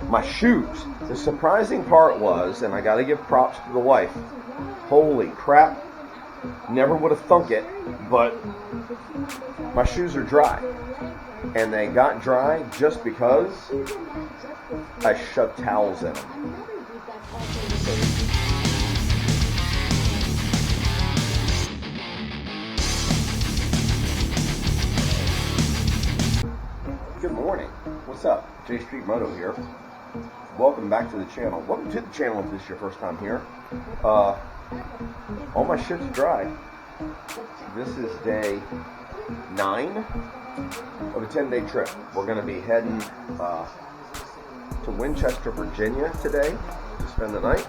my shoes. The surprising part was, and I got to give props to the wife, holy crap, never would have thunk it, but my shoes are dry. And they got dry just because I shoved towels in them. Good morning. What's up? J Street Moto here. Welcome back to the channel. Welcome to the channel if this is your first time here. All my shit's dry. This is day 9 of a 10-day trip. We're going to be heading to Winchester, Virginia today to spend the night.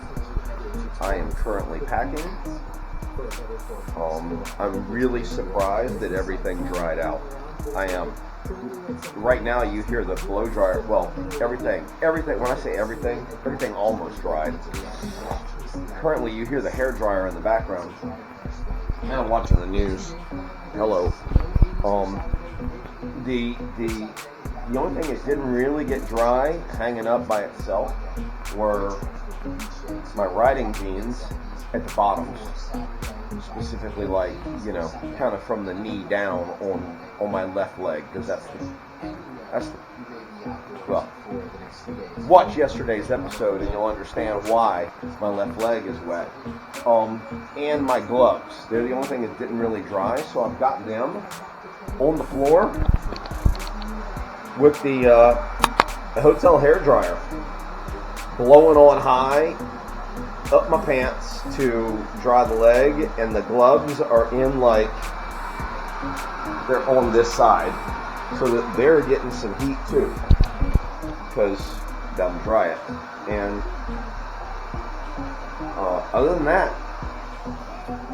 I am currently packing. I'm really surprised that everything dried out. I am. Right now you hear the blow dryer. Well, everything, when I say everything almost dried. Currently you hear the hair dryer in the background. Now I'm watching the news. Hello. The only thing that didn't really get dry hanging up by itself were my riding jeans at the bottoms, specifically, like, you know, kind of from the knee down on my left leg, because that's the well, watch yesterday's episode and you'll understand why my left leg is wet. And my gloves, they're the only thing that didn't really dry, so I've got them on the floor with the hotel hair dryer blowing on high up my pants to dry the leg, and the gloves are in, like, they're on this side so that they're getting some heat too, because that'll dry it. And other than that,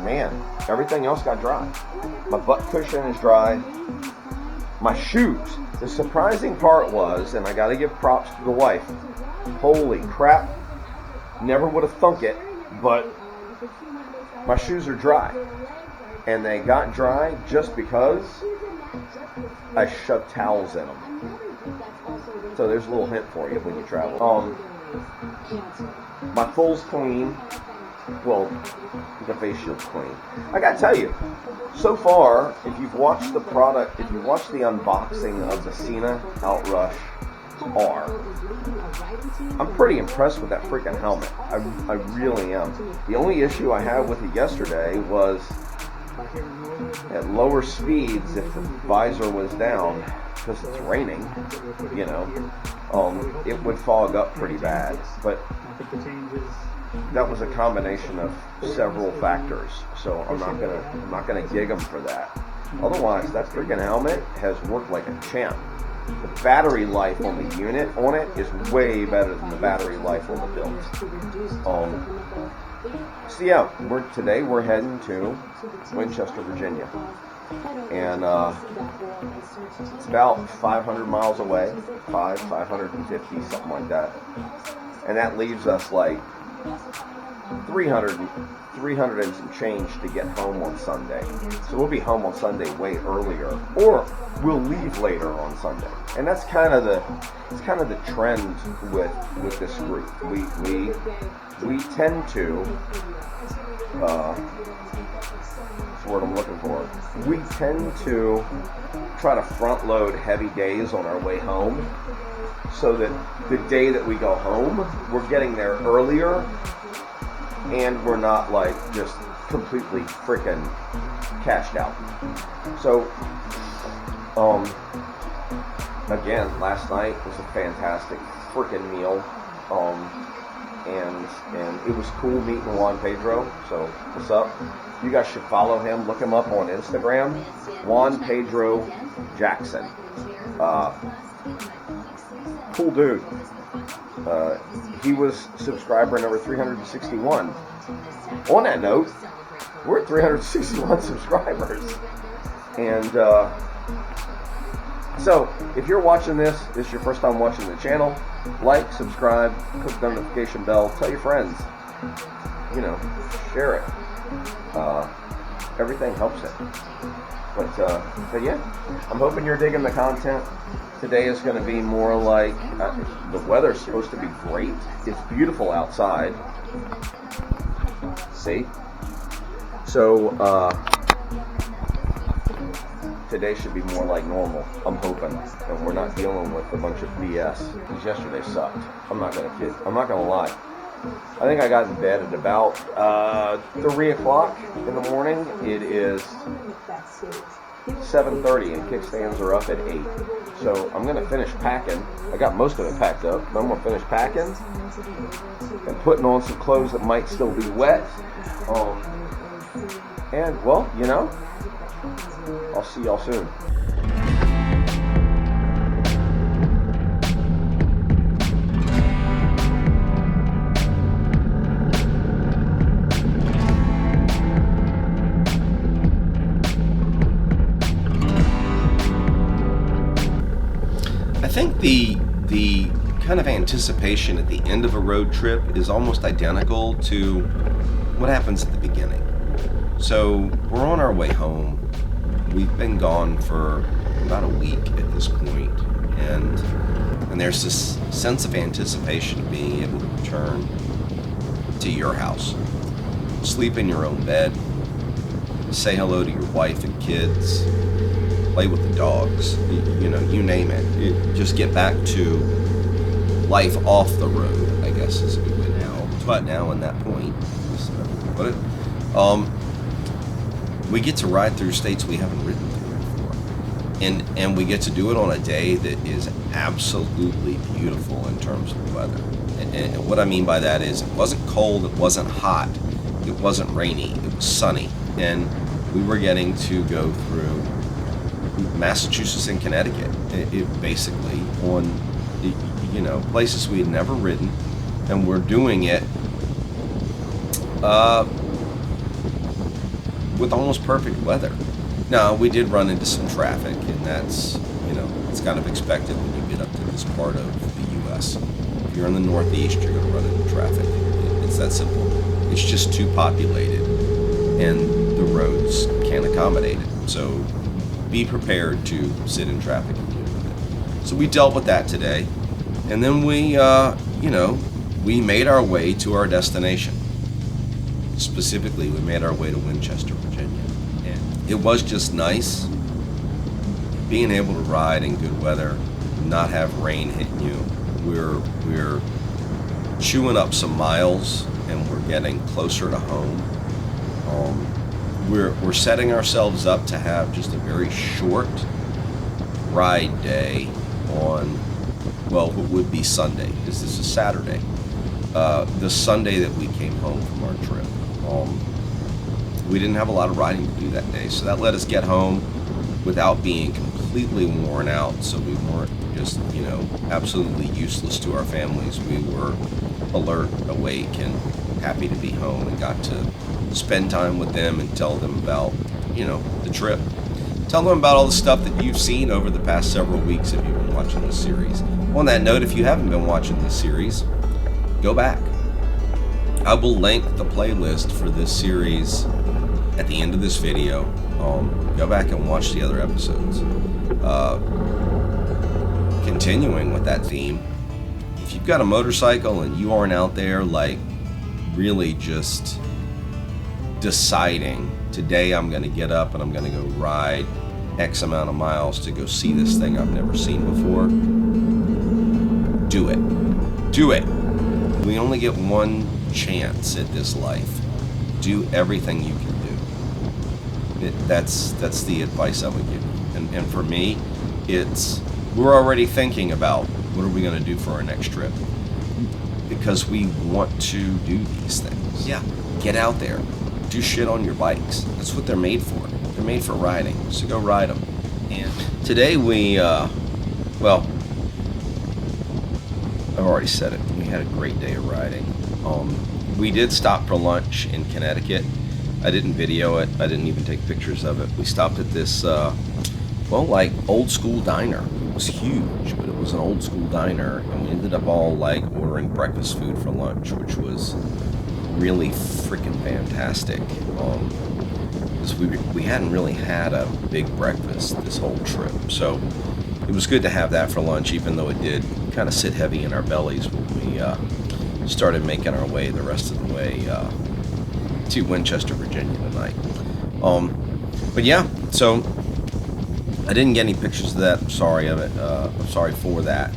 man, everything else got dry. My butt cushion is dry. My shoes. The surprising part was, and I got to give props to the wife, holy crap, never would have thunk it, but my shoes are dry. And they got dry just because I shoved towels in them. So there's a little hint for you when you travel. My full's clean. Well, the face shield's clean. I gotta tell you, so far, if you've watched the product, if you watched the unboxing of the Sena Outrush R, I'm pretty impressed with that freaking helmet. I really am. The only issue I had with it yesterday was at lower speeds, if the visor was down, because it's raining, you know, it would fog up pretty bad. But that was a combination of several factors, so I'm not gonna gig them for that. Otherwise, that freaking helmet has worked like a champ. The battery life on the unit on it is way better than the battery life on the build. So yeah, today we're heading to Winchester, Virginia, and it's about 500 miles away, 550, something like that, and that leaves us like 300 and some change to get home on Sunday. So we'll be home on Sunday way earlier, or we'll leave later on Sunday. And that's kind of the trend with this group. We tend to what's the word I'm looking for? We tend to try to front load heavy days on our way home, so that the day that we go home, we're getting there earlier, and we're not, like, just completely freaking cashed out. So, again, last night was a fantastic freaking meal, and it was cool meeting Juan Pedro. So, what's up? You guys should follow him. Look him up on Instagram, Juan Pedro Jackson. Cool dude. He was subscriber number 361. On that note, we're at 361 subscribers. And so, if you're watching this is your first time watching the channel, like, subscribe, click the notification bell, tell your friends, you know, share it. Everything helps it. But yeah, I'm hoping you're digging the content. Today is going to be more like, the weather's supposed to be great. It's beautiful outside. See? So, today should be more like normal, I'm hoping. And we're not dealing with a bunch of BS. Because yesterday sucked. I'm not going to kid. I'm not going to lie. I think I got in bed at about 3 o'clock in the morning. It is 7:30 and kickstands are up at 8. So I'm going to finish packing. I got most of it packed up. Then I'm going to finish packing and putting on some clothes that might still be wet. And, well, you know, I'll see y'all soon. I think the kind of anticipation at the end of a road trip is almost identical to what happens at the beginning. So we're on our way home. We've been gone for about a week at this point, and there's this sense of anticipation of being able to return to your house, sleep in your own bed, say hello to your wife and kids, play with the dogs, you know, you name it. Just get back to life off the road, I guess is a good way now. But now, in that point, put it, we get to ride through states we haven't ridden through before, and we get to do it on a day that is absolutely beautiful in terms of the weather. And what I mean by that is, it wasn't cold, it wasn't hot, it wasn't rainy, it was sunny, and we were getting to go through Massachusetts and Connecticut, it basically on, you know, places we had never ridden, and we're doing it with almost perfect weather. Now, we did run into some traffic, and that's, you know, it's kind of expected when you get up to this part of the U.S. If you're in the Northeast, you're going to run into traffic. It's that simple. It's just too populated, and the roads can't accommodate it. So be prepared to sit in traffic and deal with it. So we dealt with that today, and then we, you know, we made our way to our destination. Specifically, we made our way to Winchester, Virginia, and it was just nice being able to ride in good weather, not have rain hitting you. We're chewing up some miles, and we're getting closer to home. We're setting ourselves up to have just a very short ride day on, well, what would be Sunday, because this is Saturday. The Sunday that we came home from our trip. We didn't have a lot of riding to do that day, so that let us get home without being completely worn out, so we weren't just, you know, absolutely useless to our families. We were alert, awake, and happy to be home, and got to spend time with them and tell them about, you know, the trip. Tell them about all the stuff that you've seen over the past several weeks if you've been watching this series. On that note, if you haven't been watching this series, go back. I will link the playlist for this series at the end of this video. Go back and watch the other episodes. Continuing with that theme, if you've got a motorcycle and you aren't out there like really just deciding, today I'm going to get up and I'm going to go ride X amount of miles to go see this thing I've never seen before, do it. Do it. We only get one chance at this life. Do everything you can do. That's the advice I would give you. And for me, it's, we're already thinking about what are we going to do for our next trip, because we want to do these things. Yeah, get out there, do shit on your bikes. That's what they're made for. They're made for riding, so go ride them. And today we, well, I've already said it. We had a great day of riding. We did stop for lunch in Connecticut. I didn't video it. I didn't even take pictures of it. We stopped at this, well, like old school diner. It was huge, but it was an old school diner, and we ended up all like ordering breakfast food for lunch, which was really freaking fantastic. because we hadn't really had a big breakfast this whole trip. So it was good to have that for lunch, even though it did kind of sit heavy in our bellies when we started making our way the rest of the way to Winchester, Virginia tonight. But yeah, so I didn't get any pictures of that. I'm sorry of it. I'm sorry for that.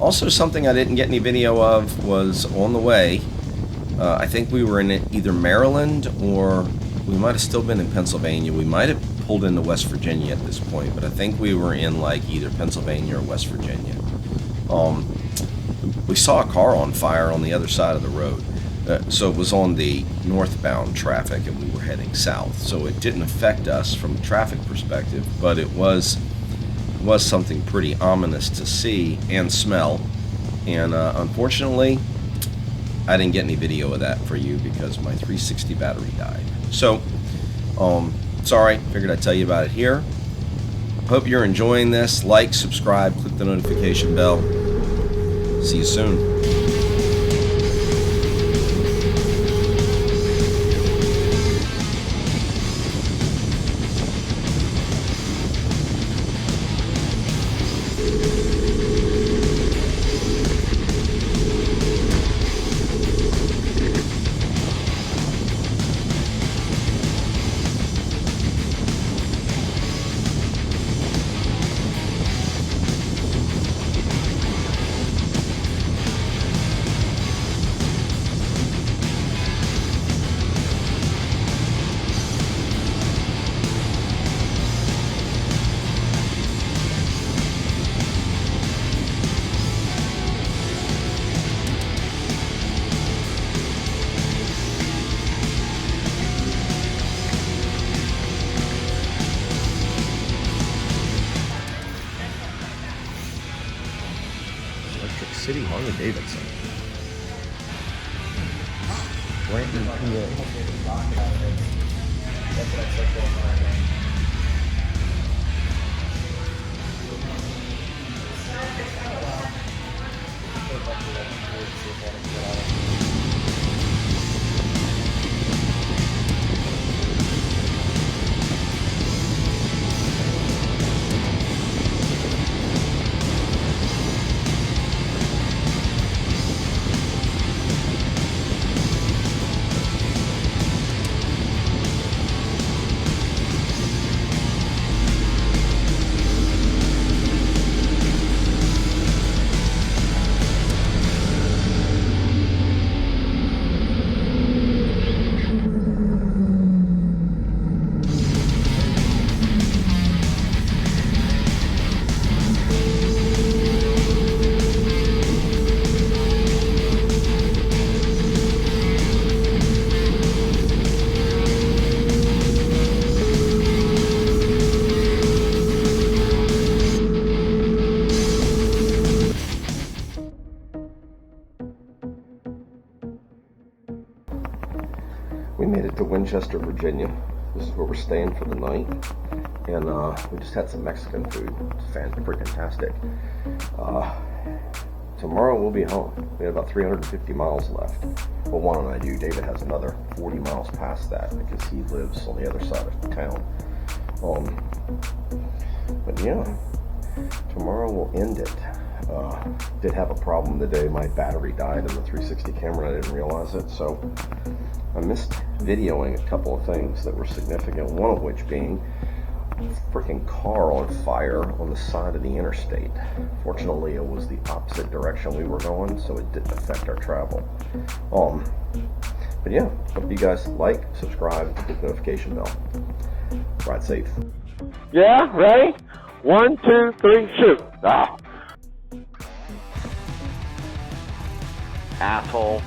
Also, something I didn't get any video of was on the way. I think we were in either Maryland or we might have still been in Pennsylvania. We might have pulled into West Virginia at this point, but I think we were in like either Pennsylvania or West Virginia. We saw a car on fire on the other side of the road. So it was on the northbound traffic and we were heading south. So it didn't affect us from a traffic perspective, but it was something pretty ominous to see and smell. And unfortunately, I didn't get any video of that for you because my 360 battery died. So, sorry, figured I'd tell you about it here. Hope you're enjoying this. Like, subscribe, click the notification bell. See you soon. City Harley-Davidson. Brandon, we made it to Winchester, Virginia. This is where we're staying for the night. And we just had some Mexican food. It's fantastic. Tomorrow we'll be home. We have about 350 miles left. Well, Juan and I do. David has another 40 miles past that because he lives on the other side of town. But yeah, tomorrow we'll end it. Did have a problem today. My battery died in the 360 camera. I didn't realize it, so I missed videoing a couple of things that were significant, one of which being a freaking car on fire on the side of the interstate. Fortunately, it was the opposite direction we were going, so it didn't affect our travel. But yeah, hope you guys like, subscribe, hit the notification bell. Ride safe. Yeah, ready? 1, 2, 3, shoot. Ah. Asshole.